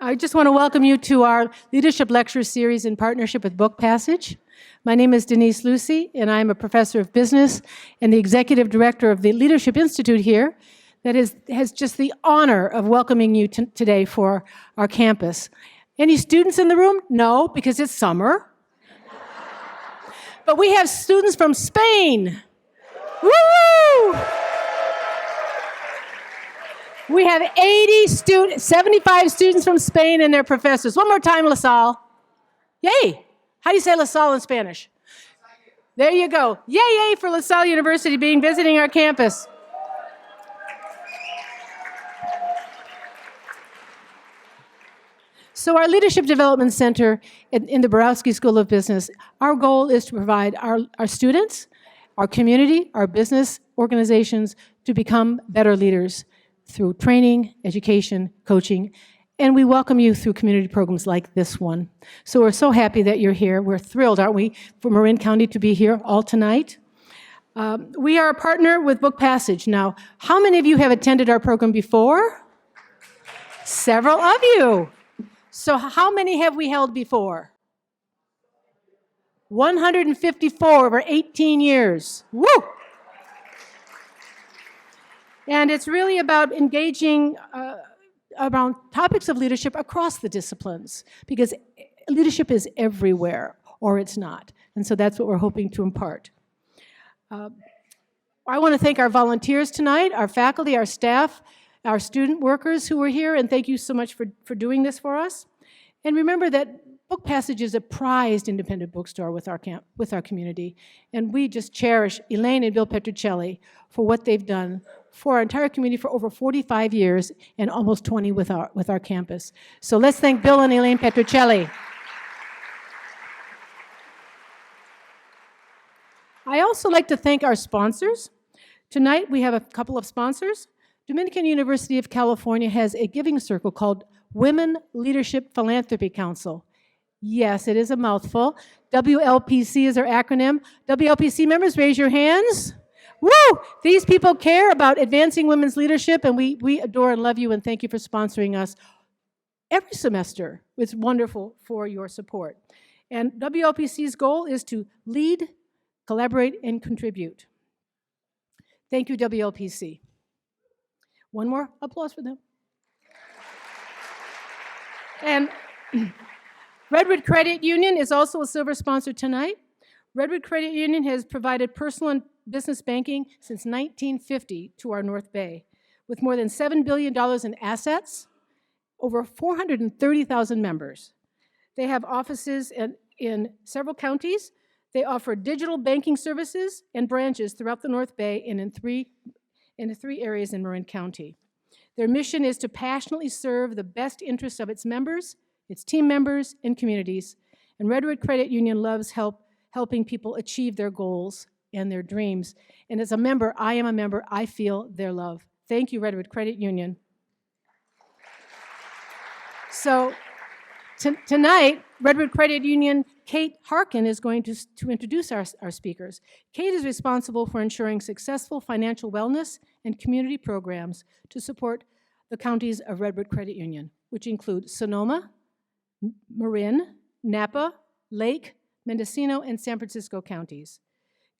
I just want to welcome you to our leadership lecture series in partnership with Book Passage. My name is Denise Lucy, and I'm a professor of business and the executive director of the Leadership Institute here that has just the honor of welcoming you today for our campus. Any students in the room? No, because it's summer. But we have students from Spain. Woo! We have 75 students from Spain and their professors. One more time, La Salle. Yay! How do you say La Salle in Spanish? There you go. Yay, yay for La Salle University visiting our campus. So our Leadership Development Center in the Borowski School of Business, our goal is to provide our students, our community, our business organizations to become better leaders through training, education, coaching, and we welcome you through community programs like this one. So we're so happy that you're here. We're thrilled, aren't we, for Marin County to be here all tonight. We are a partner with Book Passage. Now, how many of you have attended our program before? Several of you. So how many have we held before? 154 over 18 years. Woo! And it's really about engaging around topics of leadership across the disciplines, because leadership is everywhere, or it's not. And so that's what we're hoping to impart. I want to thank our volunteers tonight, our faculty, our staff, our student workers who are here, and thank you so much for doing this for us. And remember that Book Passage is a prized independent bookstore with our community, and we just cherish Elaine and Bill Petruccelli for what they've done for our entire community for over 45 years and almost 20 with our campus. So let's thank Bill and Elaine Petruccelli. I also like to thank our sponsors. Tonight we have a couple of sponsors. Dominican University of California has a giving circle called Women Leadership Philanthropy Council. Yes, it is a mouthful. WLPC is our acronym. WLPC members, raise your hands. Woo! These people care about advancing women's leadership, and we adore and love you, and thank you for sponsoring us every semester. It's wonderful for your support. And WLPC's goal is to lead, collaborate, and contribute. Thank you, WLPC. One more applause for them. And Redwood Credit Union is also a silver sponsor tonight. Redwood Credit Union has provided personal and business banking since 1950 to our North Bay, with more than $7 billion in assets, over 430,000 members. They have offices in several counties. They offer digital banking services and branches throughout the North Bay and in three areas in Marin County. Their mission is to passionately serve the best interests of its members, its team members, and communities. And Redwood Credit Union loves helping people achieve their goals and their dreams. And as a member, I am a member, I feel their love. Thank you, Redwood Credit Union. So tonight, Redwood Credit Union, Kate Harkin is going to introduce our speakers. Kate is responsible for ensuring successful financial wellness and community programs to support the counties of Redwood Credit Union, which include Sonoma, Marin, Napa, Lake, Mendocino, and San Francisco counties.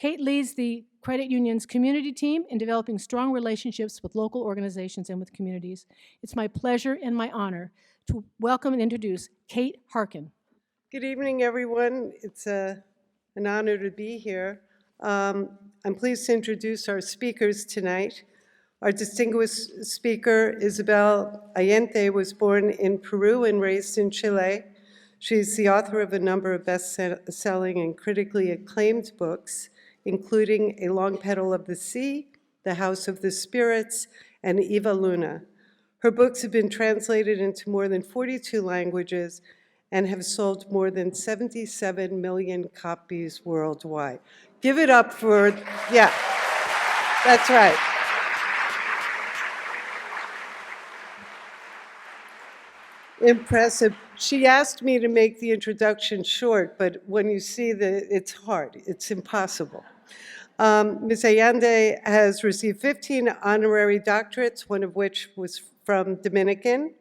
Kate leads the credit union's community team in developing strong relationships with local organizations and with communities. It's my pleasure and my honor to welcome and introduce Kate Harkin. Good evening, everyone. It's an honor to be here. I'm pleased to introduce our speakers tonight. Our distinguished speaker, Isabel Allende, was born in Peru and raised in Chile. She's the author of a number of best-selling and critically acclaimed books, including A Long Petal of the Sea, The House of the Spirits, and Eva Luna. Her books have been translated into more than 42 languages and have sold more than 77 million copies worldwide. Give it up for, yeah, that's right. Impressive. She asked me to make the introduction short, but when you see it's hard, it's impossible. Ms. Allende has received 15 honorary doctorates, one of which was from Dominican,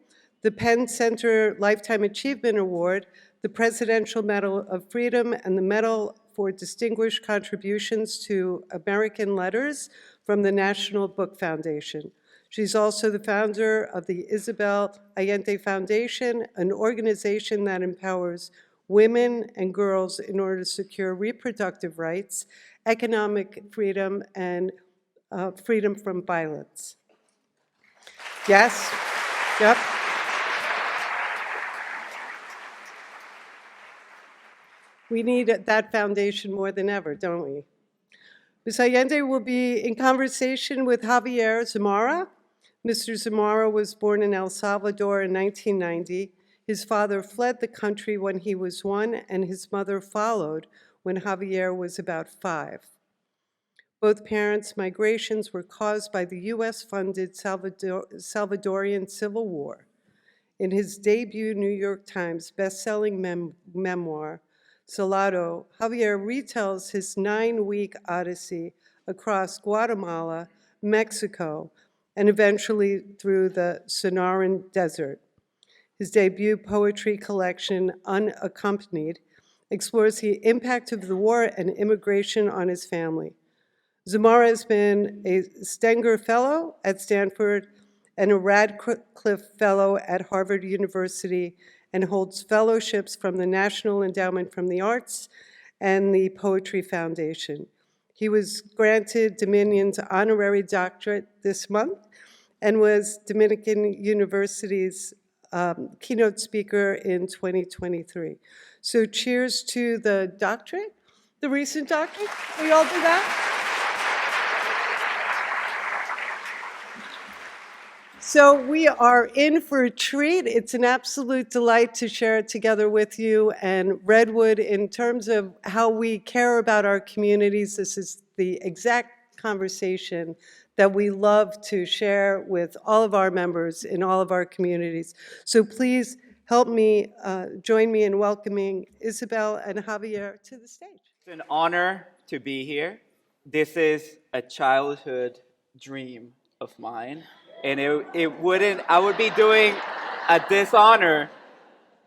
the Penn Center Lifetime Achievement Award, the Presidential Medal of Freedom, and the Medal for Distinguished Contributions to American Letters from the National Book Foundation. She's also the founder of the Isabel Allende Foundation, an organization that empowers women and girls in order to secure reproductive rights, economic freedom, and freedom from violence. Yes? Yep. We need that foundation more than ever, don't we? Ms. Allende will be in conversation with Javier Zamora. Mr. Zamora was born in El Salvador in 1990. His father fled the country when he was 1, and his mother followed when Javier was about 5. Both parents' migrations were caused by the US-funded Salvadorian Civil War. In his debut New York Times bestselling memoir, Salado, Javier retells his 9-week odyssey across Guatemala, Mexico, and eventually through the Sonoran Desert. His debut poetry collection, Unaccompanied, explores the impact of the war and immigration on his family. Zamora has been a Stenger Fellow at Stanford and a Radcliffe Fellow at Harvard University, and holds fellowships from the National Endowment for the Arts and the Poetry Foundation. He was granted Dominion's honorary doctorate this month and was Dominican University's keynote speaker in 2023. So cheers to the doctorate, the recent doctorate. We all do that? So we are in for a treat. It's an absolute delight to share it together with you. And Redwood, in terms of how we care about our communities, this is the exact conversation that we love to share with all of our members in all of our communities. So please help me, join me in welcoming Isabel and Javier to the stage. It's an honor to be here. This is a childhood dream of mine. And I would be doing a dishonor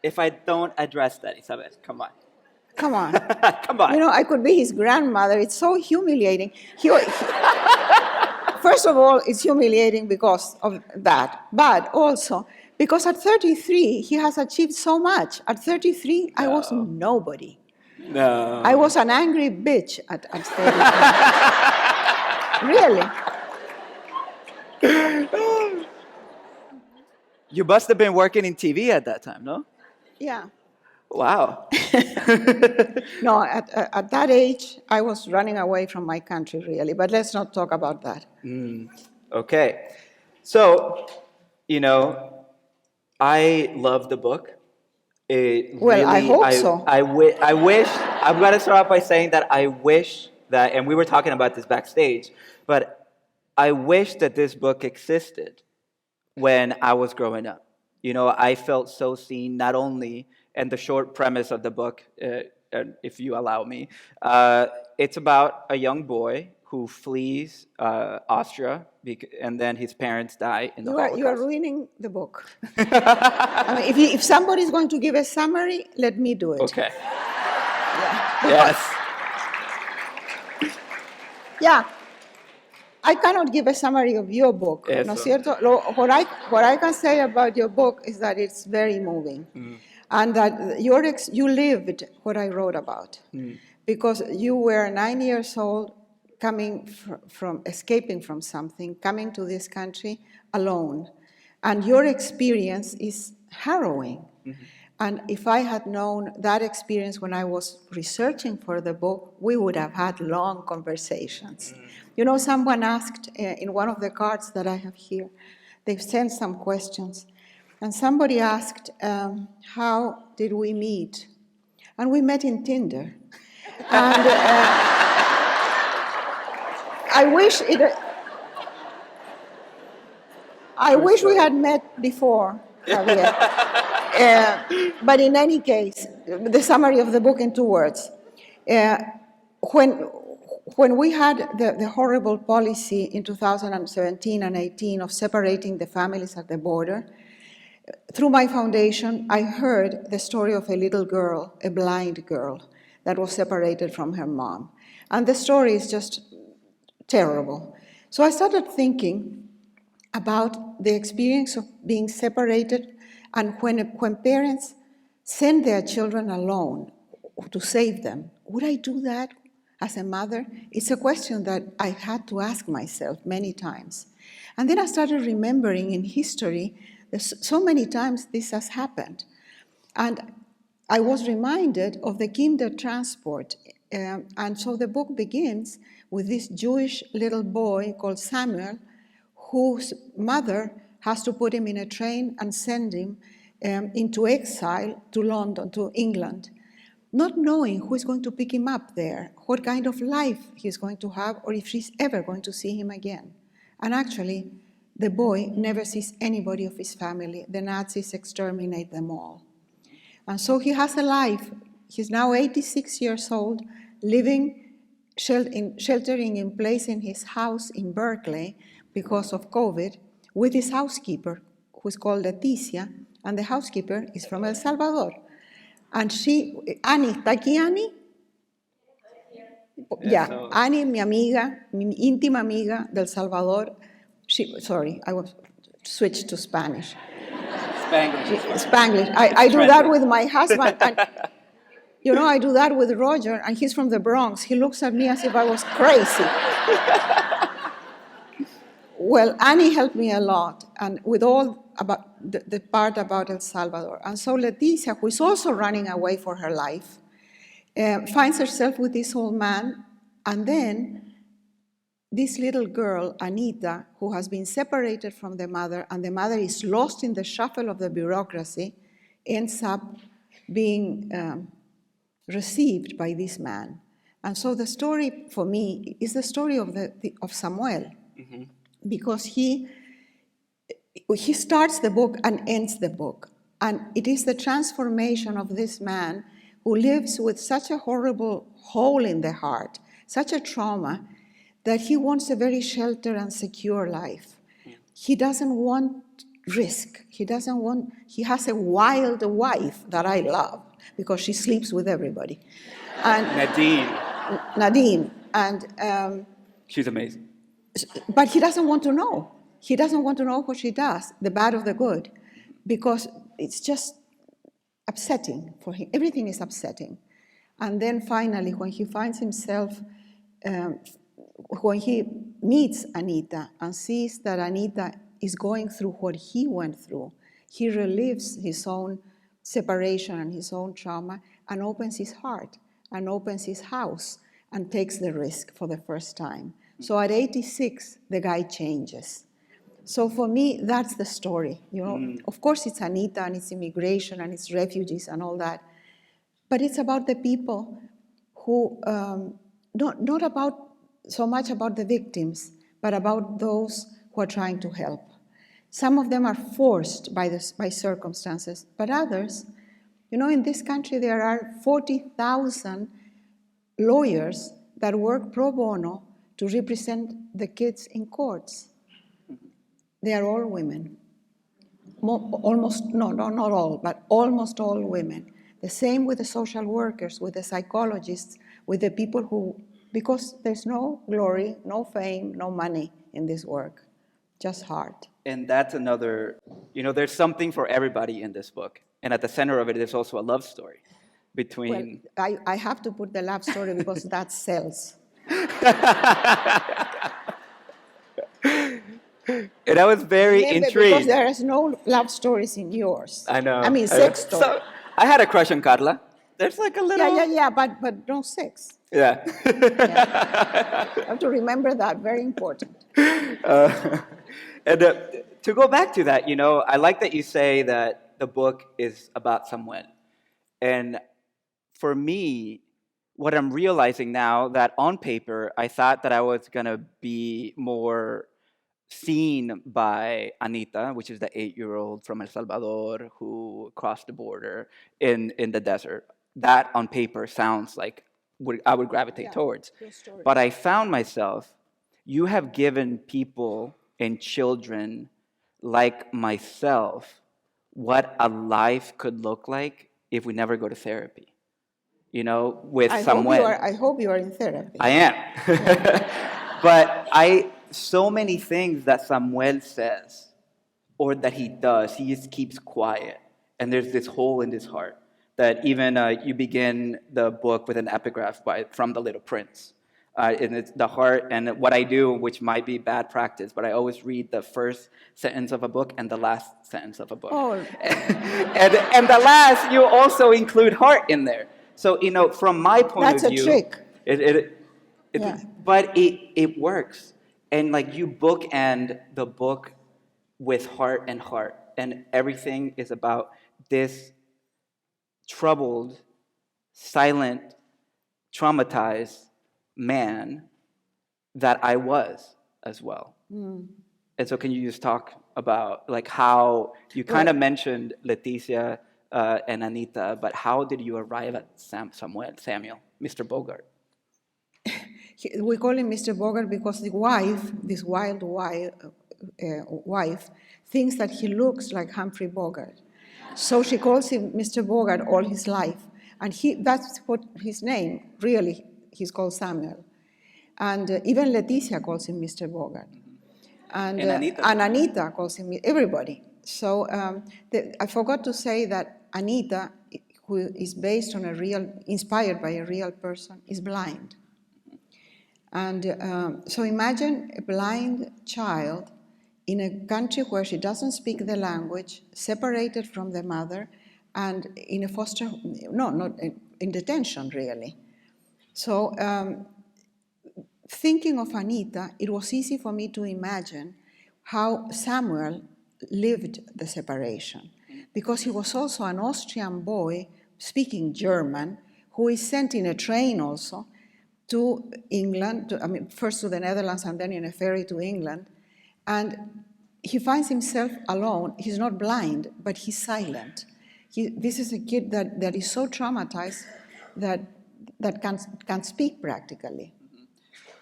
if I don't address that, Isabel. Come on. Come on. Come on. You know, I could be his grandmother. It's so humiliating. First of all, it's humiliating because of that. But also, because at 33, he has achieved so much. At 33, I was nobody. No. I was an angry bitch at 33. Really. You must have been working in TV at that time, no? Yeah. Wow. No, at that age, I was running away from my country, really. But let's not talk about that. Okay. So, you know, I love the book. I hope so. I wish, I'm going to start off by saying that I wish that, and we were talking about this backstage, but I wish that this book existed when I was growing up. You know, I felt so seen, not only in the short premise of the book, if you allow me. It's about a young boy who flees Austria, and then his parents die in the Holocaust. You are ruining the book. I mean, if somebody's going to give a summary, let me do it. Okay. Yeah. Yes. Yeah. I cannot give a summary of your book, ¿no es cierto? What I can say about your book is that it's very moving, and that you lived what I wrote about, because you were 9 years old, coming escaping from something, coming to this country alone, and your experience is harrowing. And if I had known that experience when I was researching for the book, we would have had long conversations. You know, someone asked in one of the cards that I have here, they've sent some questions, and somebody asked, how did we meet? And we met in Tinder. And I wish we had met before, Javier. But in any case, the summary of the book in 2 words. When we had the horrible policy in 2017 and 18 of separating the families at the border, through my foundation, I heard the story of a little girl, a blind girl, that was separated from her mom. And the story is just terrible. So I started thinking about the experience of being separated, and when parents send their children alone to save them. Would I do that as a mother? It's a question that I had to ask myself many times. And then I started remembering in history that so many times this has happened. And I was reminded of the kinder transport. And so the book begins with this Jewish little boy called Samuel, whose mother has to put him in a train and send him into exile to London, to England, not knowing who is going to pick him up there, what kind of life he's going to have, or if she's ever going to see him again. And actually, the boy never sees anybody of his family. The Nazis exterminate them all. And so he has a life. He's now 86 years old, living, sheltering in place in his house in Berkeley because of COVID, with his housekeeper, who's called Leticia, and the housekeeper is from El Salvador. And Annie, ¿está aquí Annie? Yeah, Annie, mi amiga, mi íntima amiga del Salvador. I was switched to Spanish. Spanglish. I do that with my husband. And, I do that with Roger, and he's from the Bronx. He looks at me as if I was crazy. Well, Annie helped me a lot, and with all about the part about El Salvador. And so Leticia, who is also running away for her life, finds herself with this old man, and then this little girl, Anita, who has been separated from the mother, and the mother is lost in the shuffle of the bureaucracy, ends up being received by this man. And so the story for me is the story of Samuel, mm-hmm. because he starts the book and ends the book. And it is the transformation of this man who lives with such a horrible hole in the heart, such a trauma, that he wants a very sheltered and secure life. He doesn't want risk. He has a wild wife that I love because she sleeps with everybody. And Nadine. And she's amazing. But he doesn't want to know. He doesn't want to know what she does, the bad or the good, because it's just upsetting for him. Everything is upsetting. And then finally, when he finds himself, when he meets Anita and sees that Anita is going through what he went through, he relives his own separation and his own trauma and opens his heart and opens his house and takes the risk for the first time. So at 86, the guy changes. So for me, that's the story. Of course, it's Anita and it's immigration and it's refugees and all that, but it's about the people who, not about so much about the victims, but about those who are trying to help. Some of them are forced by circumstances, but others, in this country there are 40,000 lawyers that work pro bono to represent the kids in courts. They are all women. Almost, no, not all, but almost all women. The same with the social workers, with the psychologists, with the people who, because there's no glory, no fame, no money in this work, just heart. And that's another, there's something for everybody in this book. And at the center of it is also a love story between... Well, I have to put the love story because that sells. And I was very intrigued. Because there is no love stories in yours. I know. I mean, sex stories. So, I had a crush on Carla. There's like a little... Yeah, but no sex. Yeah. I have to remember that, very important. And to go back to that, I like that you say that the book is about Samuel. And for me, what I'm realizing now, that on paper, I thought that I was going to be more seen by Anita, which is the 8-year-old from El Salvador who crossed the border in the desert. That on paper sounds like I would gravitate towards. But I found myself, you have given people and children like myself what a life could look like if we never go to therapy. You know, with Samuel. I hope you are in therapy. I am. But so many things that Samuel says or that he does, he just keeps quiet. And there's this hole in his heart that even you begin the book with an epigraph from The Little Prince. And it's the heart, and what I do, which might be bad practice, but I always read the first sentence of a book and the last sentence of a book. Oh. and the last, you also include heart in there. So, you know, from my point of view... That's a trick. Yeah. But it works. And like you bookend the book with heart, and everything is about this troubled, silent, traumatized man that I was as well. And so can you just talk about like how you kind of mentioned Leticia and Anita, but how did you arrive at Samuel, Mr. Bogart? We call him Mr. Bogart because the wife, this wild wife, thinks that he looks like Humphrey Bogart. So she calls him Mr. Bogart all his life. And that's what his name, really, he's called Samuel. And even Leticia calls him Mr. Bogart. And Anita calls him, everybody. So I forgot to say that Anita, who is based on inspired by a real person, is blind. And so imagine a blind child in a country where she doesn't speak the language, separated from the mother, and in a not in detention, really. So thinking of Anita, it was easy for me to imagine how Samuel lived the separation, because he was also an Austrian boy speaking German, who is sent in a train also to England, first to the Netherlands and then in a ferry to England. And he finds himself alone. He's not blind, but he's silent. This is a kid that is so traumatized that can't speak practically.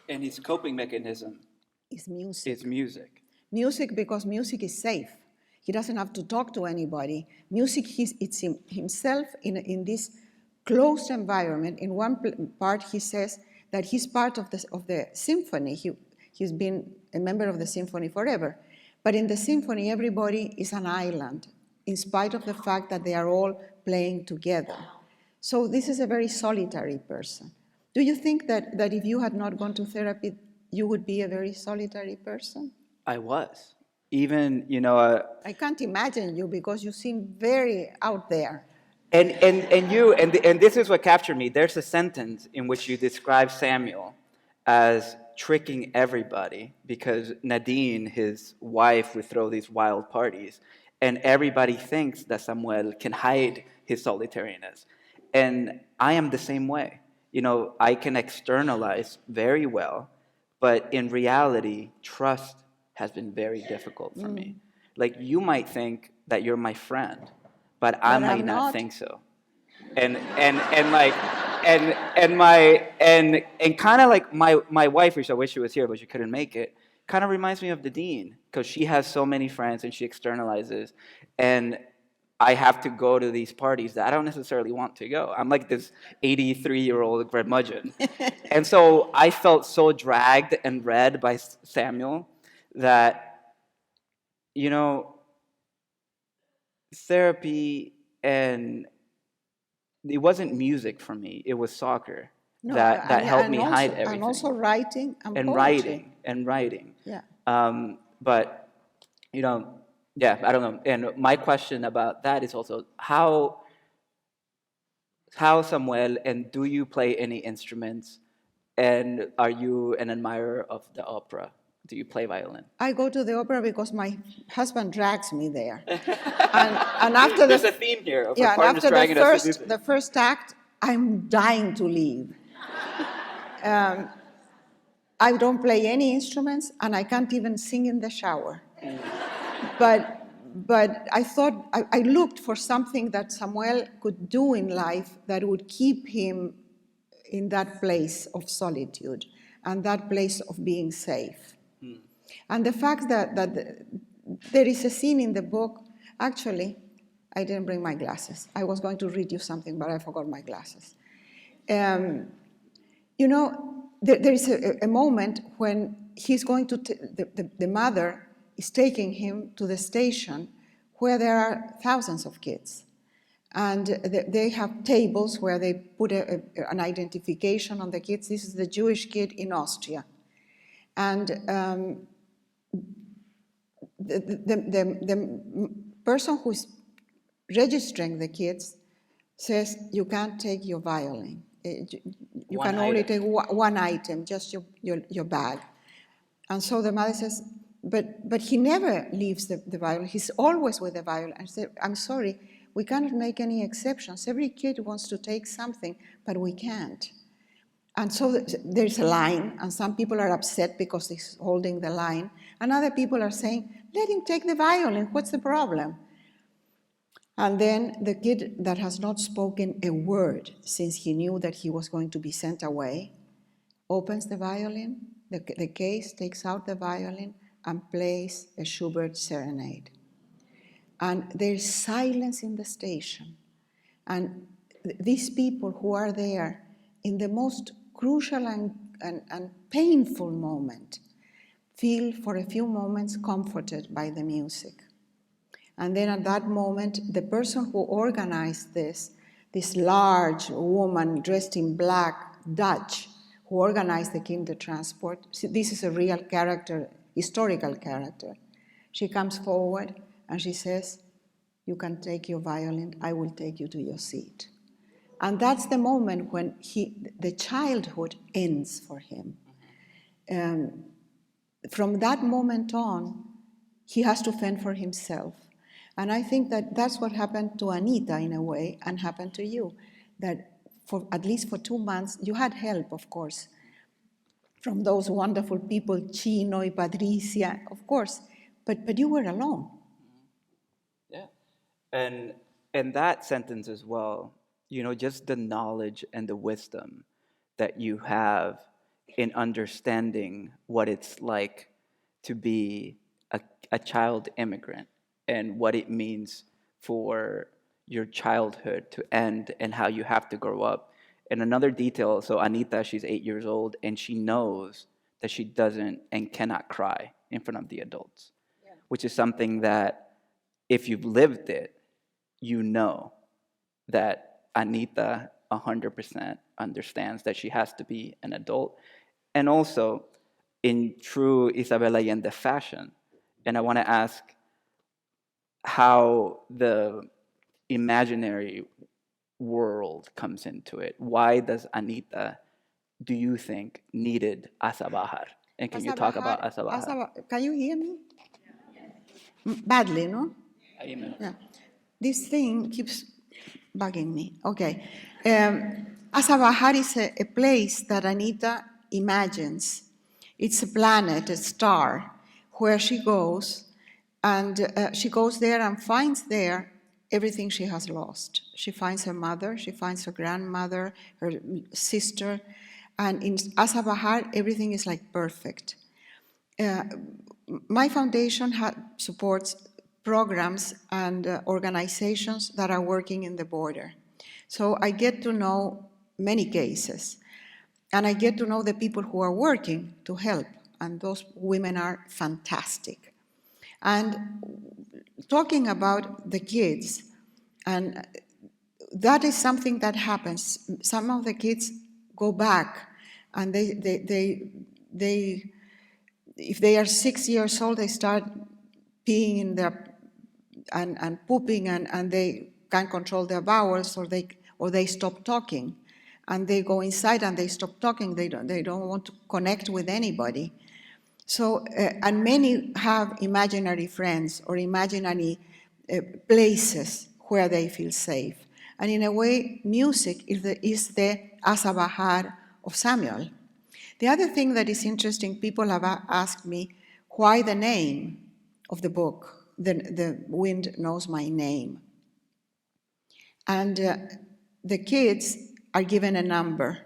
And his coping mechanism is music. Is music. Music, because music is safe. He doesn't have to talk to anybody. Music, it's himself in this closed environment. In one part, he says that he's part of the symphony. He's been a member of the symphony forever. But in the symphony, everybody is an island, in spite of the fact that they are all playing together. So this is a very solitary person. Do you think that if you had not gone to therapy, you would be a very solitary person? I was. Even, I can't imagine you, because you seem very out there. And this is what captured me. There's a sentence in which you describe Samuel as tricking everybody, because Nadine, his wife, would throw these wild parties, and everybody thinks that Samuel can hide his solitariness. And I am the same way. I can externalize very well, but in reality, trust has been very difficult for me. Like, you might think that you're my friend, but I might not think so. And kind of like my wife, which I wish she was here, but she couldn't make it, kind of reminds me of the dean, because she has so many friends and she externalizes, and I have to go to these parties that I don't necessarily want to go. I'm like this 83-year-old curmudgeon. And so I felt so dragged and read by Samuel that, therapy, and it wasn't music for me, it was soccer that helped me hide everything. And also writing and poetry. Writing. Yeah. But, yeah, I don't know. And my question about that is also how Samuel, and do you play any instruments? And are you an admirer of the opera? Do you play violin? I go to the opera because my husband drags me there. and after there's a theme here of yeah, our partners after dragging us to do this. the first act, I'm dying to leave. I don't play any instruments, and I can't even sing in the shower. But I thought, I looked for something that Samuel could do in life that would keep him in that place of solitude and that place of being safe. And the fact that there is a scene in the book, actually, I didn't bring my glasses. I was going to read you something, but I forgot my glasses. You know, there is a moment when he's going to, the mother is taking him to the station where there are thousands of kids. And they have tables where they put an identification on the kids. This is the Jewish kid in Austria. And the person who's registering the kids says, you can't take your violin. You can only take one item, just your bag. And so the mother says, but he never leaves the violin. He's always with the violin. I said, I'm sorry, we cannot make any exceptions. Every kid wants to take something, but we can't. And so there's a line, and some people are upset because he's holding the line, and other people are saying, let him take the violin, what's the problem? And then the kid that has not spoken a word since he knew that he was going to be sent away opens the violin, the case, takes out the violin, and plays a Schubert serenade. And there's silence in the station. And these people who are there in the most crucial and painful moment feel for a few moments comforted by the music. And then at that moment, the person who organized this large woman dressed in black, Dutch, who organized the Kindertransport, this is a real character, historical character. She comes forward and she says, you can take your violin, I will take you to your seat. And that's the moment when the childhood ends for him. From that moment on, he has to fend for himself. And I think that that's what happened to Anita in a way, and happened to you, that for at least for 2 months, you had help, of course, from those wonderful people, Chino and Patricia, of course, but you were alone. Yeah. And that sentence as well, you know, just the knowledge and the wisdom that you have in understanding what it's like to be a child immigrant and what it means for your childhood to end and how you have to grow up. And another detail, so Anita, she's 8 years old, and she knows that she doesn't and cannot cry in front of the adults, which is something that if you've lived it, you know that Anita 100% understands that she has to be an adult. And also, in true Isabel Allende fashion, and I want to ask how the imaginary world comes into it. Why does Anita, do you think, needed Asa Bahar? And can you talk about Asa Bahar? Can you hear me? Badly, no? Yeah. This thing keeps bugging me. Okay. Asa Bahar is a place that Anita imagines. It's a planet, a star, where she goes, and she goes there and finds there everything she has lost. She finds her mother, she finds her grandmother, her sister, and in Asa Bahar, everything is like perfect. My foundation supports programs and organizations that are working in the border. So I get to know many cases, and I get to know the people who are working to help, and those women are fantastic. And talking about the kids, and that is something that happens. Some of the kids go back, and they if they are 6 years old, they start peeing in their and pooping, and they can't control their bowels, or they stop talking, and they go inside and they stop talking. They don't want to connect with anybody. So and many have imaginary friends or imaginary places where they feel safe. And in a way, music is the Asa Bahar of Samuel. The other thing that is interesting, people have asked me, why the name of the book, The Wind Knows My Name. And the kids are given a number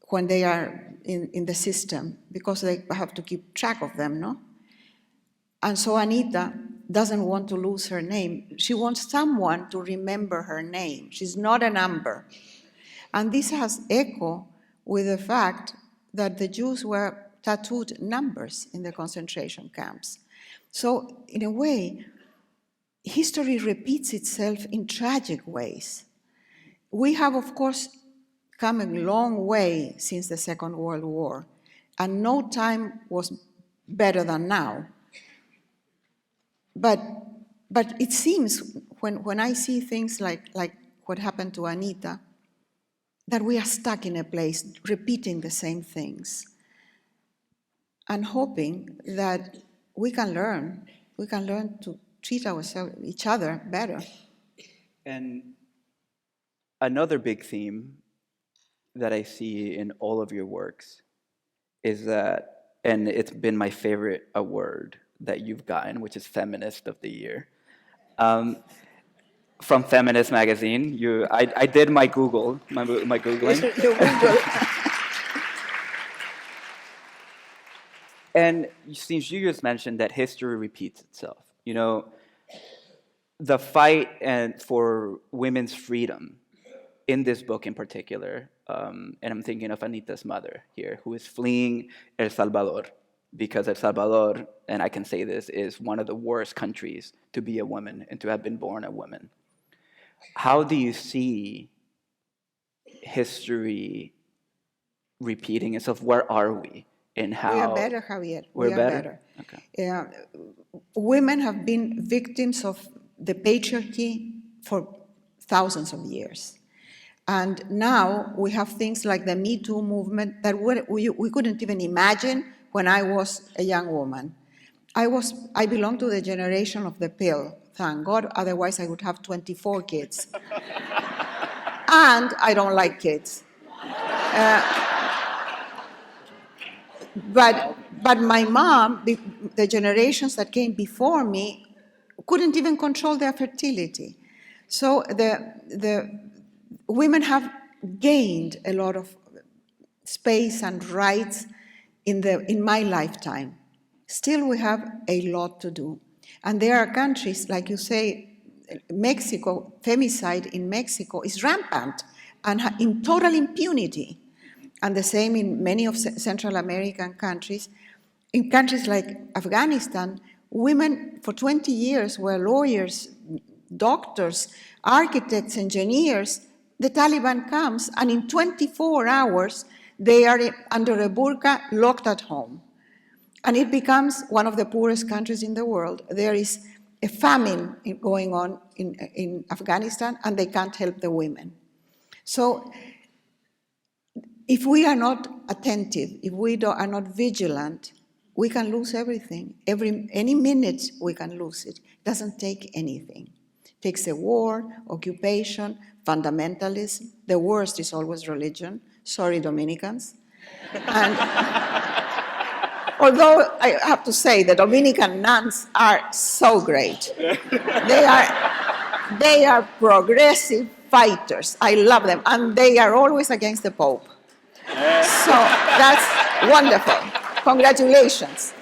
when they are in the system, because they have to keep track of them, no? And so Anita doesn't want to lose her name. She wants someone to remember her name. She's not a number. And this has echo with the fact that the Jews were tattooed numbers in the concentration camps. So in a way, history repeats itself in tragic ways. We have, of course, come a long way since the Second World War, and no time was better than now. But it seems, when I see things like what happened to Anita, that we are stuck in a place repeating the same things and hoping that we can learn to treat each other better. And another big theme that I see in all of your works is that, and it's been my favorite award that you've gotten, which is Feminist of the Year. From Feminist magazine, I did my Googling. And since you just mentioned that history repeats itself, you know, the fight for women's freedom in this book in particular, and I'm thinking of Anita's mother here, who is fleeing El Salvador, because El Salvador, and I can say this, is one of the worst countries to be a woman and to have been born a woman. How do you see history repeating itself? Where are we in how? We are better, Javier. We're better? Okay. Women have been victims of the patriarchy for thousands of years. And now we have things like the Me Too movement that we couldn't even imagine when I was a young woman. I belong to the generation of the pill, thank God, otherwise I would have 24 kids. And I don't like kids. But my mom, the generations that came before me, couldn't even control their fertility. So the women have gained a lot of space and rights in my lifetime. Still, we have a lot to do. And there are countries, like you say, Mexico, femicide in Mexico is rampant and in total impunity. And the same in many of Central American countries. In countries like Afghanistan, women for 20 years were lawyers, doctors, architects, engineers. The Taliban comes, and in 24 hours, they are under a burqa, locked at home. And it becomes one of the poorest countries in the world. There is a famine going on in Afghanistan, and they can't help the women. So if we are not attentive, if we are not vigilant, we can lose everything. Any minute we can lose it. It doesn't take anything. It takes a war, occupation, fundamentalism. The worst is always religion. Sorry, Dominicans. And although I have to say the Dominican nuns are so great. They are progressive fighters. I love them. And they are always against the Pope. So that's wonderful. Congratulations.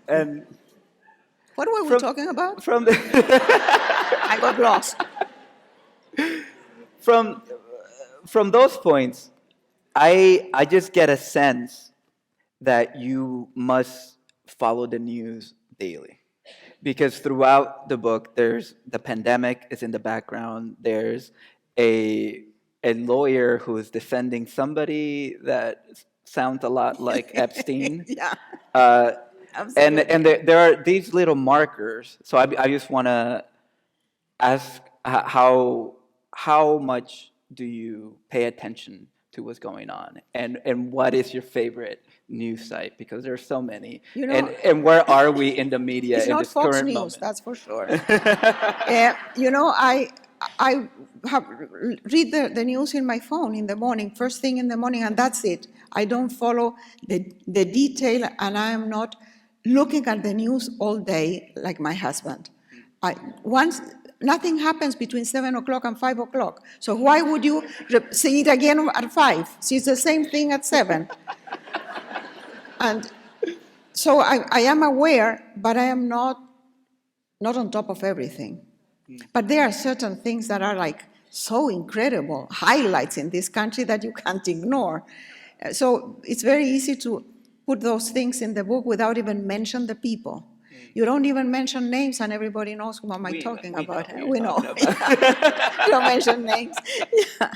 And what were we talking about? I got lost. From those points, I just get a sense that you must follow the news daily. Because throughout the book, there's the pandemic is in the background. There's a lawyer who is defending somebody that sounds a lot like Epstein. Yeah. And there are these little markers. So I just want to ask how much do you pay attention to what's going on, and what is your favorite news site? Because there are so many. You know, and where are we in the media it's in not this Fox current News, moment? that's for sure. You know, I read the news in my phone in the morning, first thing in the morning, and that's it. I don't follow the detail, and I am not looking at the news all day like my husband. Nothing happens between 7 o'clock and 5 o'clock. So why would you see it again at 5? See, it's the same thing at 7. And so I am aware, but I am not on top of everything. But there are certain things that are like so incredible, highlights in this country that you can't ignore. So it's very easy to put those things in the book without even mention the people. You don't even mention names, and everybody knows who am I talking about. We know. You don't mention names. Yeah.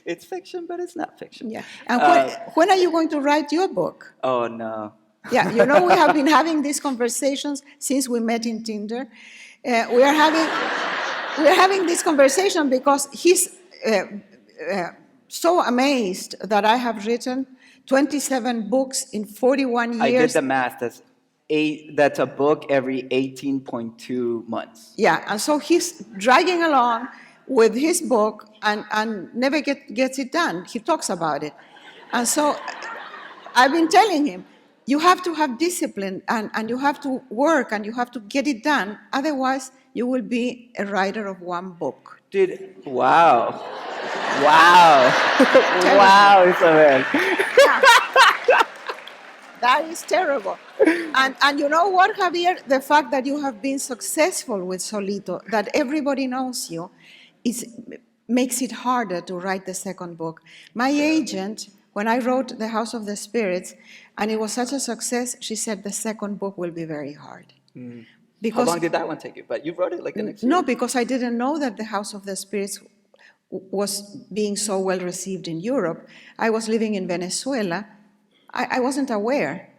It's fiction, but it's not fiction. Yeah. And when are you going to write your book? Oh, no. Yeah, you know, we have been having these conversations since we met in Tinder. We are having this conversation because he's so amazed that I have written 27 books in 41 years. I did the math. That's a book every 18.2 months. Yeah, and so he's dragging along with his book and never gets it done. He talks about it. And so I've been telling him, you have to have discipline and you have to work and you have to get it done. Otherwise, you will be a writer of one book. Dude, wow. Wow. Wow, Isabel. That is terrible. And you know what, Javier? The fact that you have been successful with Solito, that everybody knows you, makes it harder to write the second book. My agent, when I wrote The House of the Spirits, and it was such a success, she said the second book will be very hard. Because, how long did that one take you? But you wrote it like the next year? No, because I didn't know that The House of the Spirits was being so well received in Europe. I was living in Venezuela. I wasn't aware.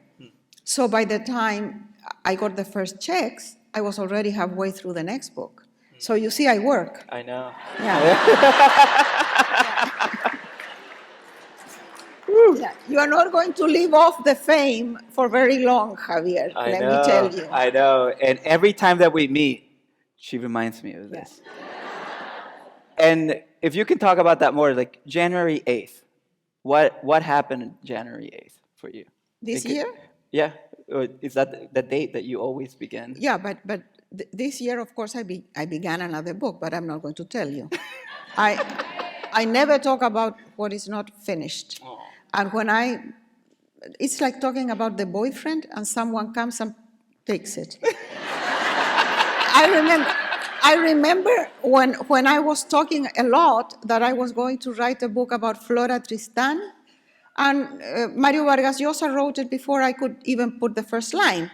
So by the time I got the first checks, I was already halfway through the next book. So you see, I work. I know. Yeah. You are not going to live off the fame for very long, Javier. Let me tell you. I know. And every time that we meet, she reminds me of this. And if you can talk about that more, like January 8th, what happened January 8th for you? This year? Yeah. Or is that the date that you always begin? Yeah, but this year, of course, I began another book, but I'm not going to tell you. I never talk about what is not finished. Aww. And it's like talking about the boyfriend and someone comes and takes it. I remember when I was talking a lot that I was going to write a book about Flora Tristan, and Mario Vargas Llosa wrote it before I could even put the first line.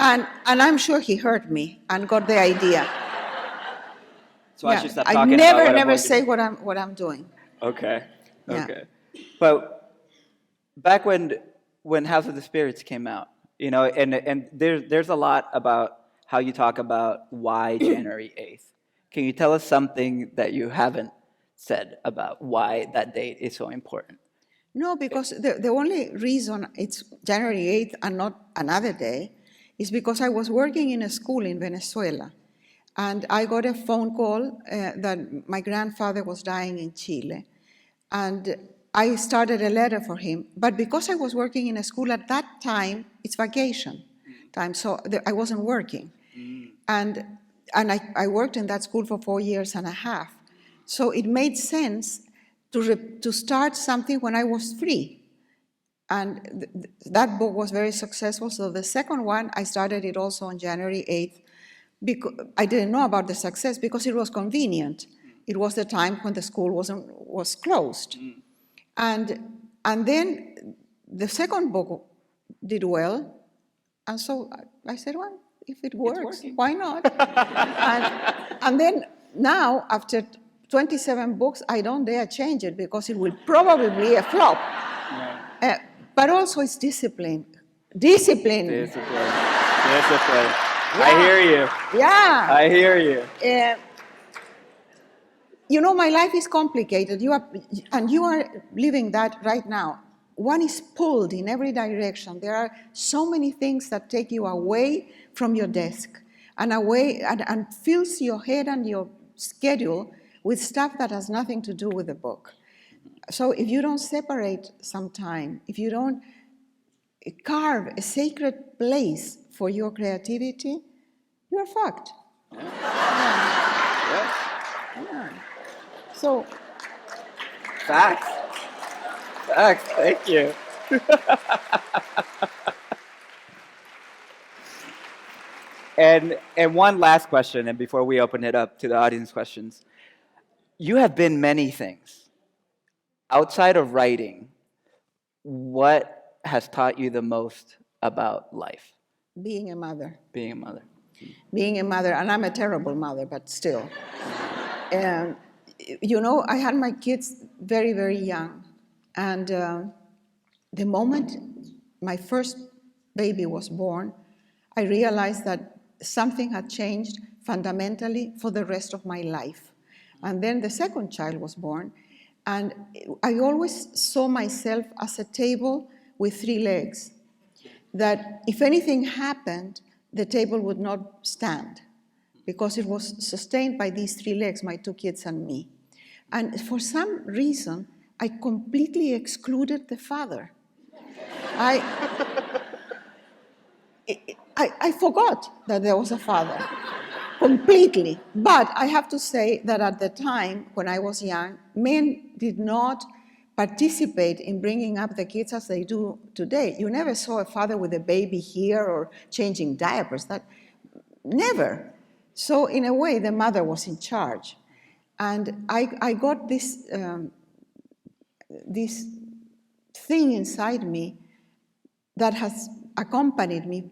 And I'm sure he heard me and got the idea. So I should stop talking about never, what I'm never working say on. what I'm doing. Okay. Yeah. Okay. But back when House of the Spirits came out, you know, and there's a lot about how you talk about why January 8th. Can you tell us something that you haven't said about why that date is so important? No, because the only reason it's January 8th and not another day is because I was working in a school in Venezuela. And I got a phone call that my grandfather was dying in Chile. And I started a letter for him. But because I was working in a school at that time, it's vacation time, so I wasn't working. And I worked in that school for 4 years and a half. So it made sense to start something when I was free. And that book was very successful. So the second one, I started it also on January 8th. Because I didn't know about the success because it was convenient. It was the time when the school was closed. And then the second book did well. And so I said, well, if it works, why not? and then now, after 27 books, I don't dare change it because it will probably be a flop. Yeah. But also it's discipline. Discipline. Yeah. I hear you. Yeah. I hear you. You know, my life is complicated. You are living that right now. One is pulled in every direction. There are so many things that take you away from your desk and away and fills your head and your schedule with stuff that has nothing to do with the book. So if you don't separate some time, if you don't carve a sacred place for your creativity, you're fucked. Yeah. So, Facts. Thank you. And one last question, and before we open it up to the audience questions, you have been many things. Outside of writing, what has taught you the most about life? Being a mother. Being a mother. Being a mother, and I'm a terrible mother, but still. And, you know, I had my kids very, very young. And the moment my first baby was born, I realized that something had changed fundamentally for the rest of my life. And then the second child was born, and I always saw myself as a table with 3 legs, that if anything happened, the table would not stand, because it was sustained by these 3 legs, my 2 kids and me. And for some reason, I completely excluded the father. I forgot that there was a father, completely. But I have to say that at the time, when I was young, men did not participate in bringing up the kids as they do today. You never saw a father with a baby here or changing diapers. That never. So in a way, the mother was in charge. And I got this thing inside me that has accompanied me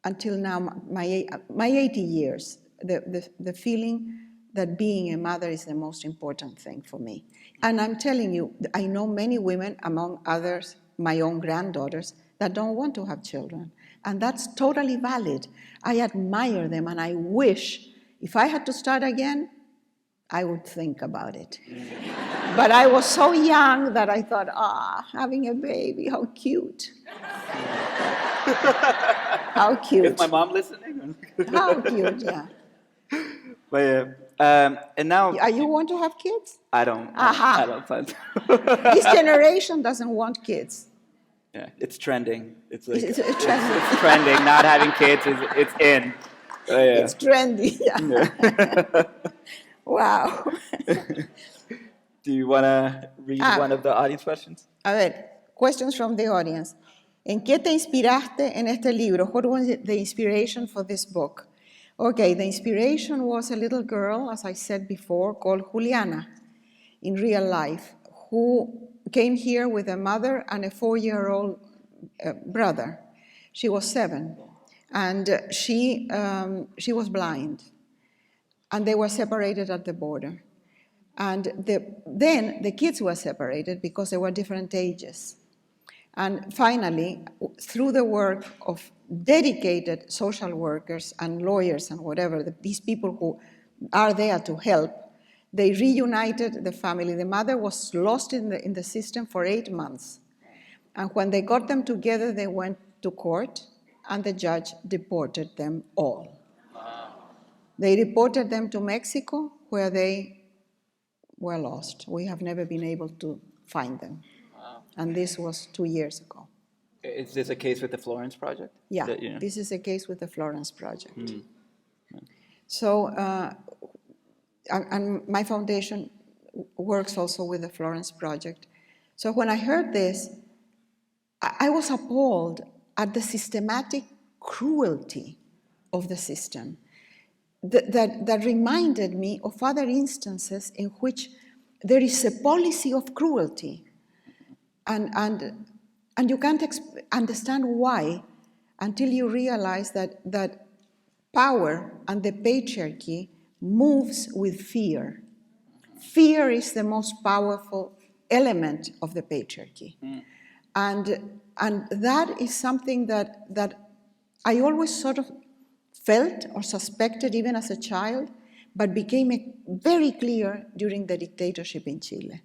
until now, my 80 years, the feeling that being a mother is the most important thing for me. And I'm telling you, I know many women, among others, my own granddaughters, that don't want to have children. And that's totally valid. I admire them, and I wish, if I had to start again, I would think about it. But I was so young that I thought, having a baby, how cute. How cute. Is my mom listening? How cute, yeah. But yeah. And now... You want to have kids? I don't. Aha. I don't plan to. This generation doesn't want kids. Yeah, it's trending. It's like It's trending. It's trending. Not having kids it's in. Yeah. It's trendy, yeah. Wow. Do you want to read one of the audience questions? A ver, questions from the audience. ¿En qué te inspiraste en este libro? What was the inspiration for this book? Okay, the inspiration was a little girl, as I said before, called Juliana, in real life, who came here with a mother and a 4-year-old brother. She was 7, and she was blind, and they were separated at the border. And then the kids were separated because they were different ages. And finally, through the work of dedicated social workers and lawyers and whatever, these people who are there to help, they reunited the family. The mother was lost in the system for 8 months. And when they got them together, they went to court, and the judge deported them all. Wow. They deported them to Mexico, where they were lost. We have never been able to find them. Wow. And this was 2 years ago. Is this a case with the Florence Project? Yeah, this is a case with the Florence Project. Mm. So, and my foundation works also with the Florence Project. So when I heard this, I was appalled at the systematic cruelty of the system that reminded me of other instances in which there is a policy of cruelty. And you can't understand why until you realize that power and the patriarchy moves with fear. Fear is the most powerful element of the patriarchy. Mm. And that is something that I always sort of felt or suspected even as a child, but became very clear during the dictatorship in Chile.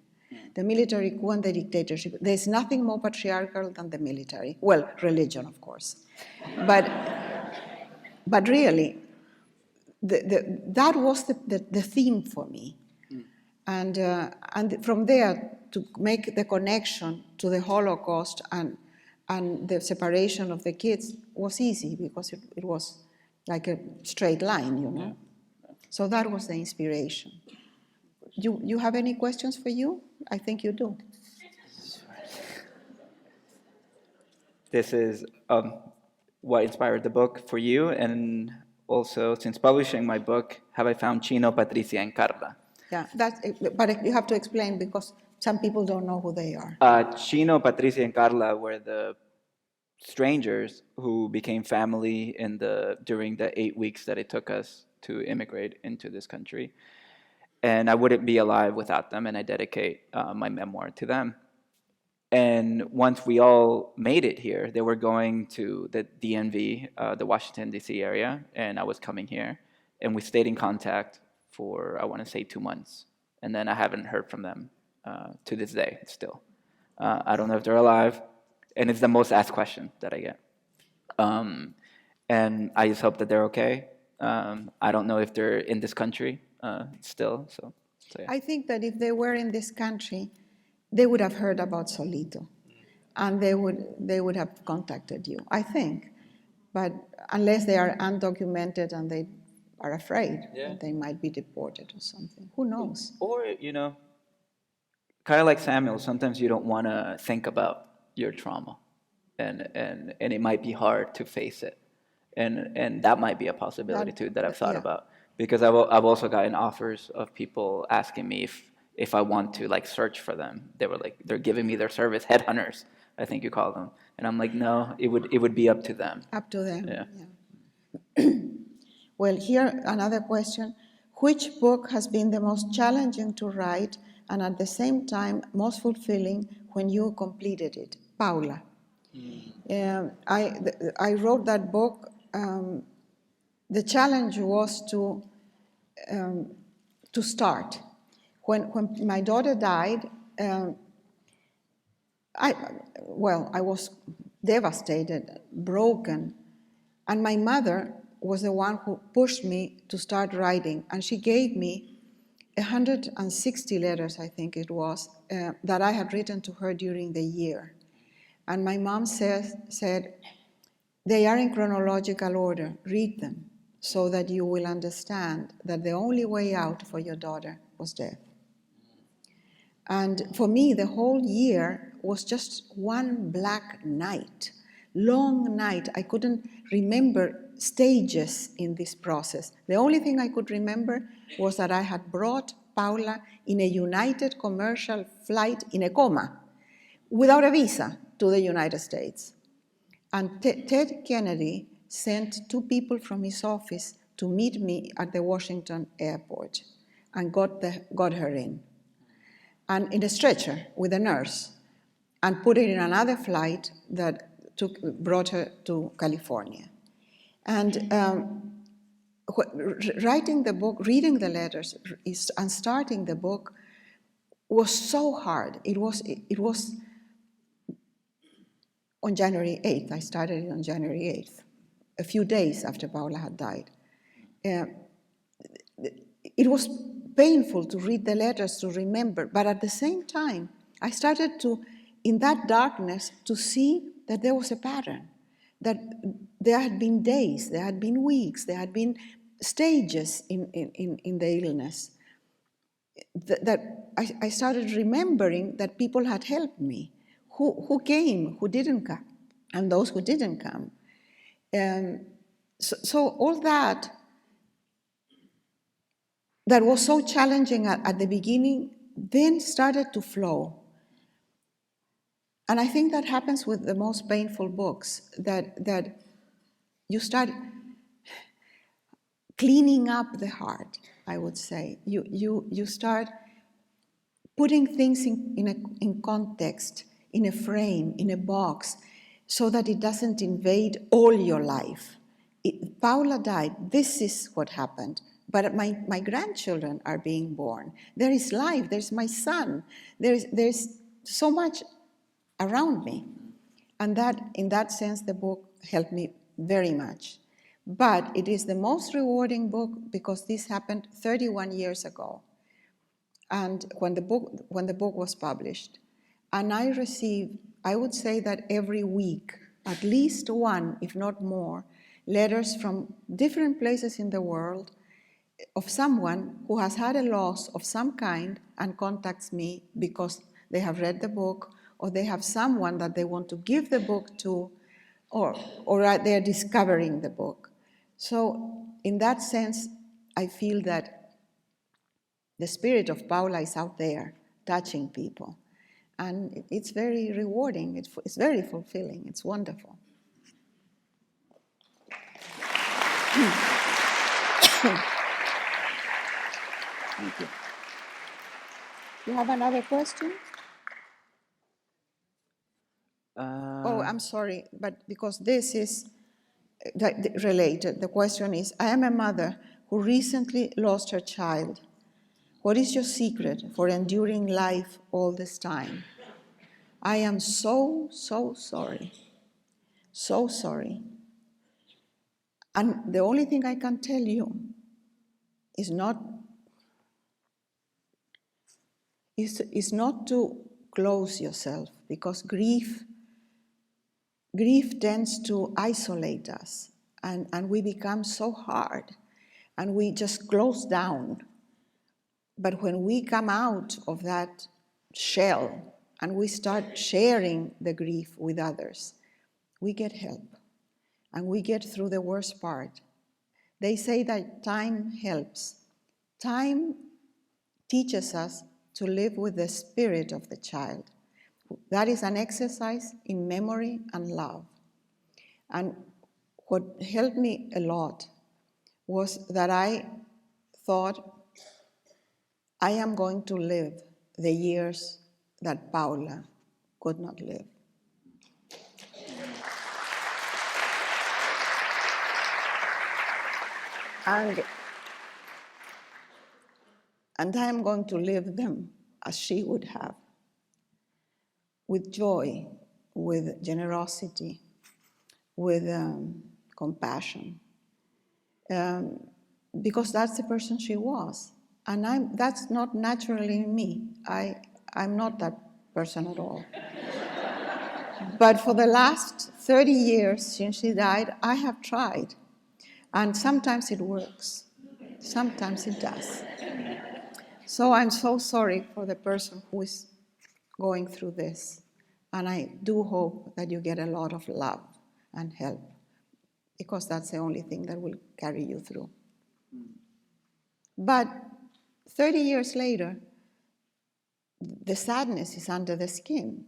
The military coup and the dictatorship. There's nothing more patriarchal than the military. Well, religion, of course. But really, that was the theme for me. Mm. And from there, to make the connection to the Holocaust and the separation of the kids was easy, because it was like a straight line, you know. Yeah. So that was the inspiration. You have any questions for you? I think you do. This is what inspired the book for you, and also, since publishing my book, have I found Chino, Patricia, and Carla. Yeah, but you have to explain because some people don't know who they are. Chino, Patricia, and Carla were the strangers who became family during the 8 weeks that it took us to immigrate into this country. And I wouldn't be alive without them, and I dedicate my memoir to them. And once we all made it here, they were going to the DMV, the Washington, D.C. area, and I was coming here. And we stayed in contact for, I want to say, 2 months. And then I haven't heard from them to this day still. I don't know if they're alive. And it's the most asked question that I get. And I just hope that they're okay. I don't know if they're in this country still. So yeah. I think that if they were in this country, they would have heard about Solito, and they would have contacted you, I think. But unless they are undocumented and they are afraid that they might be deported or something, who knows? Or, kind of like Samuel, sometimes you don't want to think about your trauma, and it might be hard to face it, and that might be a possibility too that I've thought about, because I've also gotten offers of people asking me if I want to search for them. They were like, they're giving me their service, Headhunters, I think you call them, and I'm like, no, it would be up to them. Up to them. Yeah. Well, here another question: which book has been the most challenging to write and at the same time most fulfilling when you completed it? Paula. I wrote that book. The challenge was to start. When my daughter died, I was devastated, broken, and my mother was the one who pushed me to start writing, and she gave me 160 letters, I think it was, that I had written to her during the year. And my mom said, they are in chronological order, read them, so that you will understand that the only way out for your daughter was death. And for me, the whole year was just one black night, long night. I couldn't remember stages in this process. The only thing I could remember was that I had brought Paula in a United commercial flight in a coma, without a visa, to the United States. And Ted Kennedy sent 2 people from his office to meet me at the Washington airport and got her in. And in a stretcher with a nurse, and put her in another flight that brought her to California. And writing the book, reading the letters, and starting the book was so hard. It was on January 8th. I started it on January 8th, a few days after Paula had died. It was painful to read the letters, to remember, but at the same time, I started to, in that darkness, to see that there was a pattern, that there had been days, there had been weeks, there had been stages in the illness, that I started remembering that people had helped me, who came, who didn't come, and those who didn't come. So all that was so challenging at the beginning, then started to flow. And I think that happens with the most painful books, that you start cleaning up the heart, I would say. You start putting things in context, in a frame, in a box, so that it doesn't invade all your life. Paula died, this is what happened. But my grandchildren are being born. There is life, there's my son. There's so much around me. And that, in that sense, the book helped me very much. But it is the most rewarding book because this happened 31 years ago. And when the book was published. And I received, I would say that every week, at least one, if not more, letters from different places in the world of someone who has had a loss of some kind and contacts me because they have read the book, or they have someone that they want to give the book to, or they're discovering the book. So in that sense, I feel that the spirit of Paula is out there, touching people. And it's very rewarding, it's very fulfilling, it's wonderful. Thank you. You have another question? Oh, I'm sorry, but because this is related, the question is, I am a mother who recently lost her child. What is your secret for enduring life all this time? I am so sorry. So sorry. And the only thing I can tell you is not to close yourself, because grief tends to isolate us, and we become so hard, and we just close down. But when we come out of that shell and we start sharing the grief with others, we get help and we get through the worst part. They say that time helps. Time teaches us to live with the spirit of the child. That is an exercise in memory and love. And what helped me a lot was that I thought, I am going to live the years that Paula could not live. And I am going to live them as she would have, with joy, with generosity, with compassion, because that's the person she was. And that's not naturally in me. I'm not that person at all. But for the last 30 years since she died, I have tried. And sometimes it works. Sometimes it does. So I'm so sorry for the person who is going through this. And I do hope that you get a lot of love and help, because that's the only thing that will carry you through. But 30 years later, the sadness is under the skin.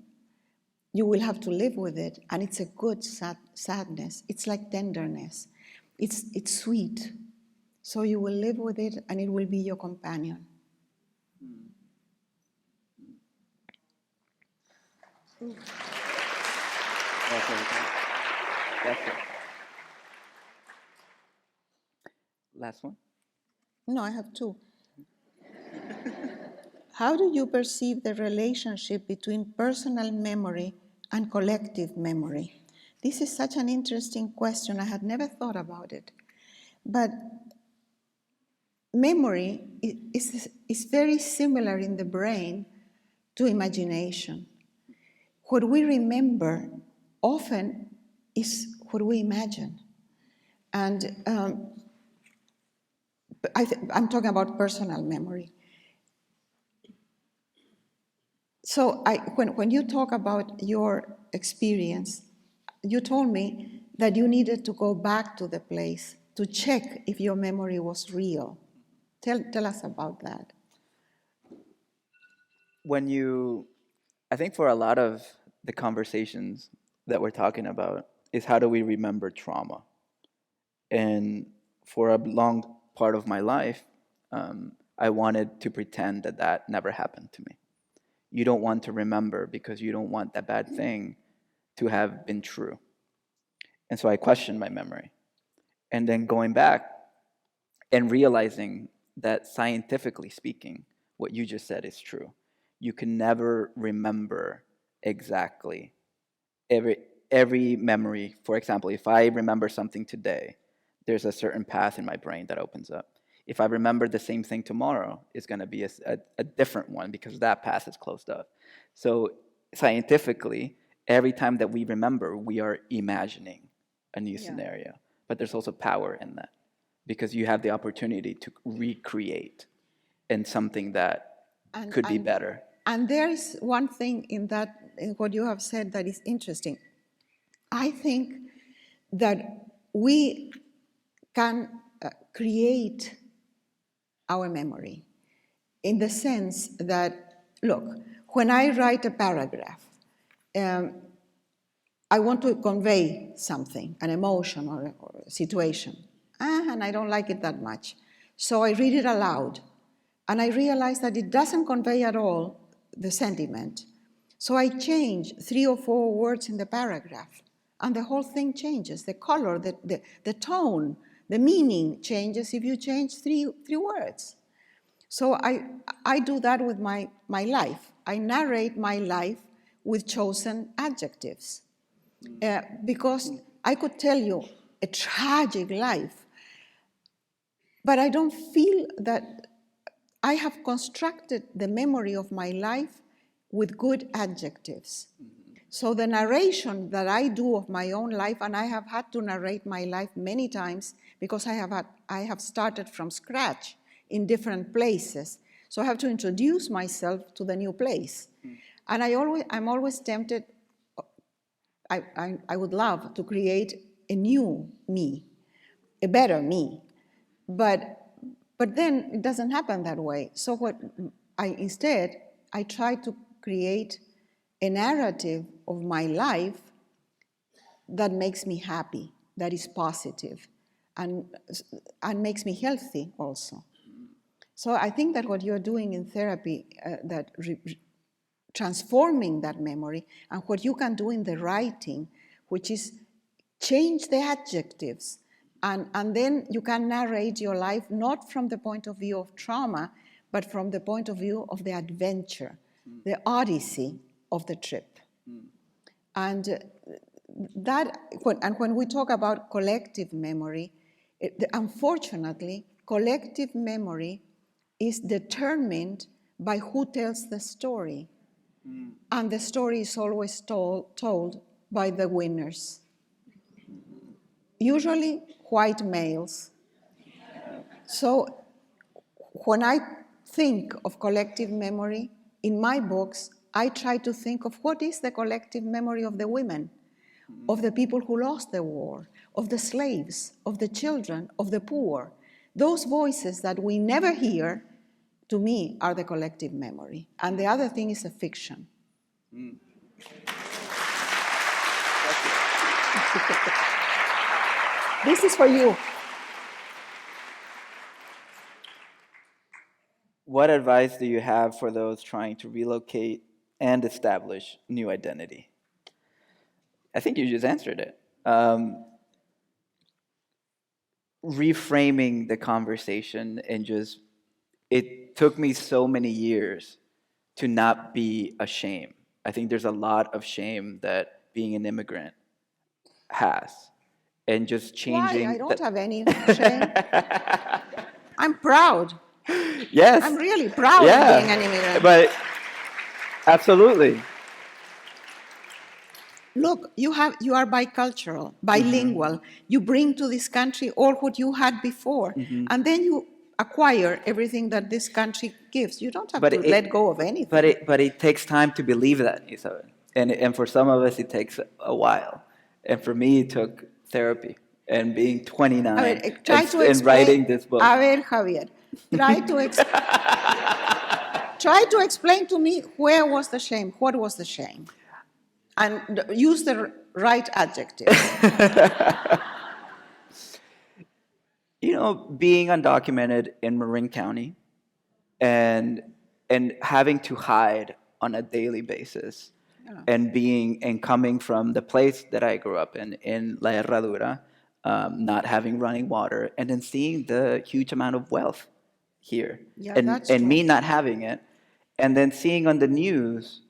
You will have to live with it, and it's a good sadness. It's like tenderness. It's sweet. So you will live with it, and it will be your companion. That's it. Last one. No, I have two. How do you perceive the relationship between personal memory and collective memory? This is such an interesting question. I had never thought about it. But memory is very similar in the brain to imagination. What we remember often is what we imagine. And I'm talking about personal memory. So when you talk about your experience, you told me that you needed to go back to the place to check if your memory was real. Tell us about that. I think for a lot of the conversations that we're talking about is how do we remember trauma? And for a long part of my life, I wanted to pretend that never happened to me. You don't want to remember because you don't want that bad thing to have been true. And so I questioned my memory. And then going back and realizing that scientifically speaking, what you just said is true. You can never remember exactly every memory. For example, if I remember something today, there's a certain path in my brain that opens up. If I remember the same thing tomorrow, it's going to be a different one because that path is closed up. So scientifically, every time that we remember, we are imagining a new scenario. But there's also power in that because you have the opportunity to recreate in something that could be better. And there is one thing in what you have said that is interesting. I think that we can create our memory in the sense that, look, when I write a paragraph, I want to convey something, an emotion or a situation, and I don't like it that much. So I read it aloud, and I realize that it doesn't convey at all the sentiment. So I change 3 or 4 words in the paragraph, and the whole thing changes. The color, the tone, the meaning changes if you change three words. So I do that with my life. I narrate my life with chosen adjectives. Because I could tell you a tragic life, but I don't feel that I have constructed the memory of my life with good adjectives. So the narration that I do of my own life, and I have had to narrate my life many times because I have started from scratch in different places. So I have to introduce myself to the new place. And I'm always tempted, I would love to create a new me, a better me. But then it doesn't happen that way. So instead, I try to create a narrative of my life that makes me happy, that is positive, and makes me healthy also. So I think that what you're doing in therapy, transforming that memory, and what you can do in the writing, which is change the adjectives, and then you can narrate your life not from the point of view of trauma, but from the point of view of the adventure, the odyssey of the trip. And when we talk about collective memory, unfortunately, collective memory is determined by who tells the story. And the story is always told by the winners. Usually white males. So when I think of collective memory, in my books, I try to think of what is the collective memory of the women, of the people who lost the war, of the slaves, of the children, of the poor. Those voices that we never hear, to me, are the collective memory. And the other thing is a fiction. This is for you. What advice do you have for those trying to relocate and establish new identity? I think you just answered it. Reframing the conversation and just, it took me so many years to not be ashamed. I think there's a lot of shame that being an immigrant has. And just changing. Why? I don't have any shame. I'm proud. Yes. I'm really proud of being an immigrant. But absolutely. Look, you are bicultural, bilingual. You bring to this country all what you had before. And then you acquire everything that this country gives. You don't have to let go of anything. But it takes time to believe that, Isabel. And for some of us, it takes a while. And for me, it took therapy and being 29 and writing this book. A ver, Javier, try to explain to me where was the shame, what was the shame, and use the right adjective. Being undocumented in Marin County and having to hide on a daily basis. And coming from the place that I grew up in La Herradura, not having running water, and then seeing the huge amount of wealth here, and me not having it, and then seeing on the news,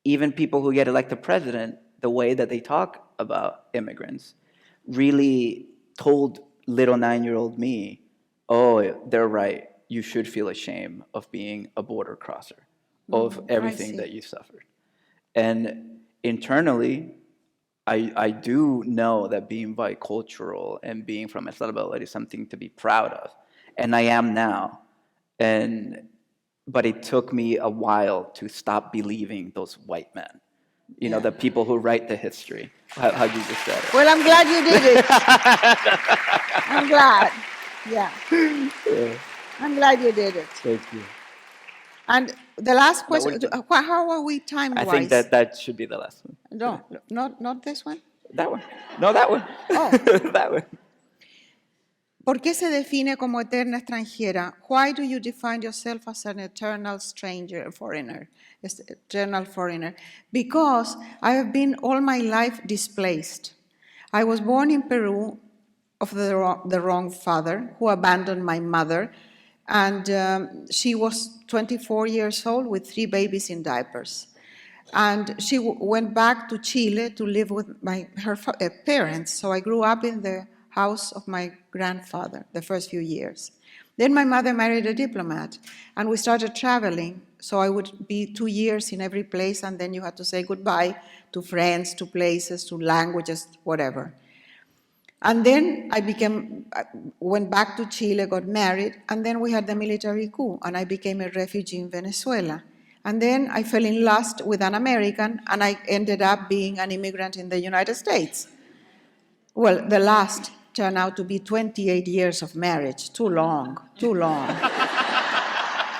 even people who get elected president, the way that they talk about immigrants, really told little 9-year-old me, oh, they're right, you should feel ashamed of being a border crosser, of everything that you suffered. And internally, I do know that being bicultural and being from El Salvador is something to be proud of. And I am now. But it took me a while to stop believing those white men. The people who write the history. How you just said it. Well, I'm glad you did it. I'm glad. Yeah. I'm glad you did it. Thank you. And the last question, última. how are we time-wise? I think that should be the last one. No, not this one. That one. No, that one. Oh. That one. ¿Por qué se define como eterna extranjera? Why do you define yourself as an eternal stranger, foreigner, eternal foreigner? Because I have been all my life displaced. I was born in Peru of the wrong father who abandoned my mother, and she was 24 years old with 3 babies in diapers. And she went back to Chile to live with her parents, so I grew up in the house of my grandfather the first few years. Then my mother married a diplomat, and we started traveling. So I would be 2 years in every place, and then you had to say goodbye to friends, to places, to languages, whatever. And then I went back to Chile, got married, and then we had the military coup, and I became a refugee in Venezuela. And then I fell in lust with an American, and I ended up being an immigrant in the United States. Well, the last turned out to be 28 years of marriage. Too long.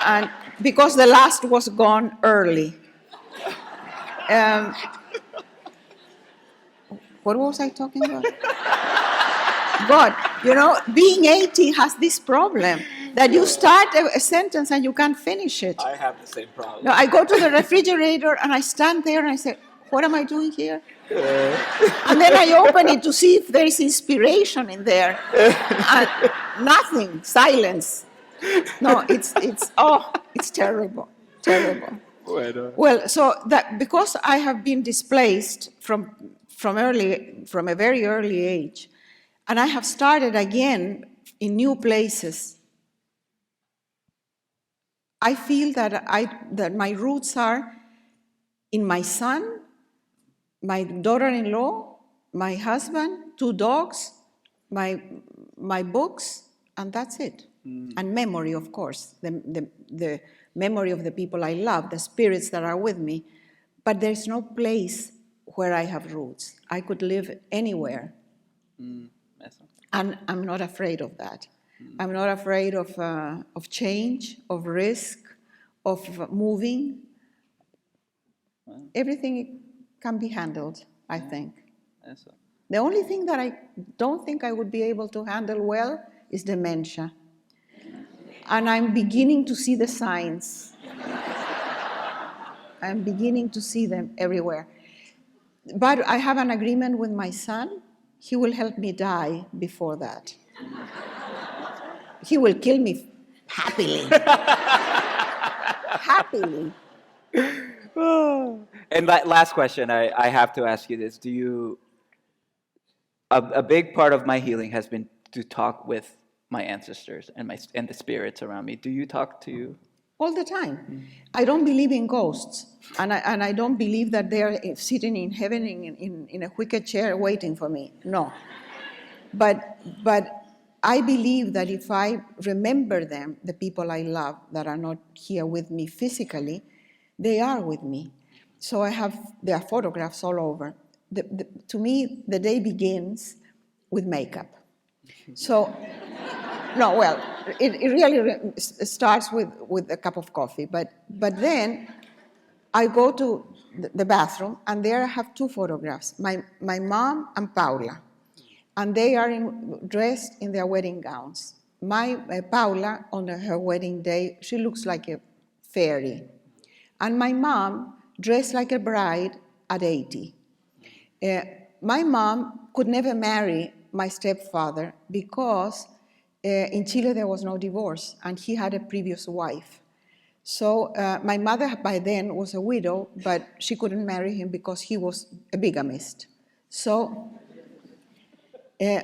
And because the last was gone early. What was I talking about? God, being 80 has this problem that you start a sentence and you can't finish it. I have the same problem. No, I go to the refrigerator and I stand there and I say, what am I doing here? And then I open it to see if there is inspiration in there. And nothing, silence. No, it's terrible. Well, so that because I have been displaced from a very early age, and I have started again in new places, I feel that my roots are in my son, my daughter-in-law, my husband, 2 dogs, my books, and that's it. And memory, of course, the memory of the people I love, the spirits that are with me. But there's no place where I have roots. I could live anywhere. And I'm not afraid of that. I'm not afraid of change, of risk, of moving. Everything can be handled, I think. The only thing that I don't think I would be able to handle well is dementia. And I'm beginning to see the signs. I'm beginning to see them everywhere. But I have an agreement with my son. He will help me die before that. He will kill me happily. Happily. And that last question, I have to ask you this. A big part of my healing has been to talk with my ancestors and the spirits around me. Do you talk to? All the time. I don't believe in ghosts, and I don't believe that they're sitting in heaven in a wicker chair waiting for me. No. But I believe that if I remember them, the people I love that are not here with me physically, they are with me. So I have their photographs all over. To me, the day begins with makeup. So, no, well, it really starts with a cup of coffee. But then I go to the bathroom, and there I have 2 photographs, my mom and Paula. And they are dressed in their wedding gowns. My Paula, on her wedding day, she looks like a fairy. And my mom, dressed like a bride at 80. My mom could never marry my stepfather because in Chile there was no divorce, and he had a previous wife. So my mother by then was a widow, but she couldn't marry him because he was a bigamist. So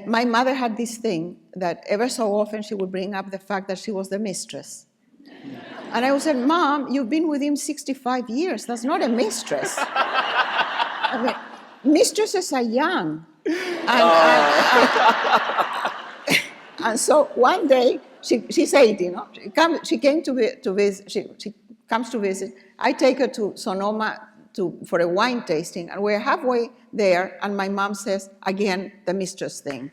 my mother had this thing that ever so often she would bring up the fact that she was the mistress. And I would say, Mom, you've been with him 65 years. That's not a mistress. I mean, mistresses are young. And so one day, she's 80, she came to visit. She comes to visit. I take her to Sonoma for a wine tasting, and we're halfway there, and my mom says, again, the mistress thing.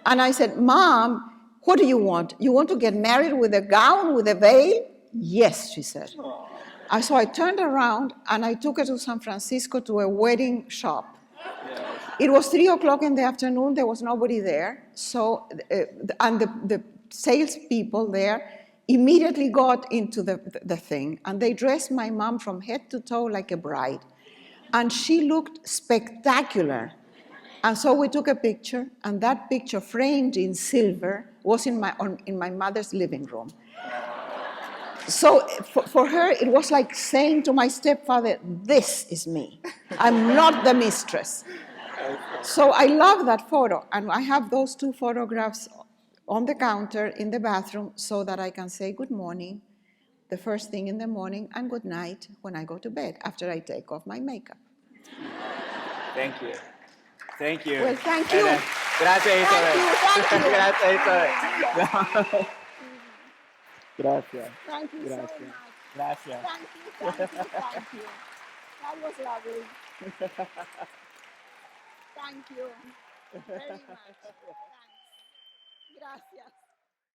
And I said, Mom, What do you want? You want to get married with a gown, with a veil? Yes, she said. And so I turned around and I took her to San Francisco to a wedding shop. It was 3 o'clock in the afternoon. There was nobody there. So, and the salespeople there immediately got into the thing. And they dressed my mom from head to toe like a bride. And she looked spectacular. And so we took a picture. And that picture, framed in silver, was in my mother's living room. So for her, it was like saying to my stepfather, this is me. I'm not the mistress. So I love that photo. And I have those 2 photographs on the counter in the bathroom so that I can say good morning the first thing in the morning and good night when I go to bed after I take off my makeup. Thank you. Thank you. Well, thank you. Gracias, Isabel. Thank you. Gracias, Isabel. Gracias. Thank you so much. Gracias. Thank you. That was lovely. Thank you very much. Thanks. Gracias.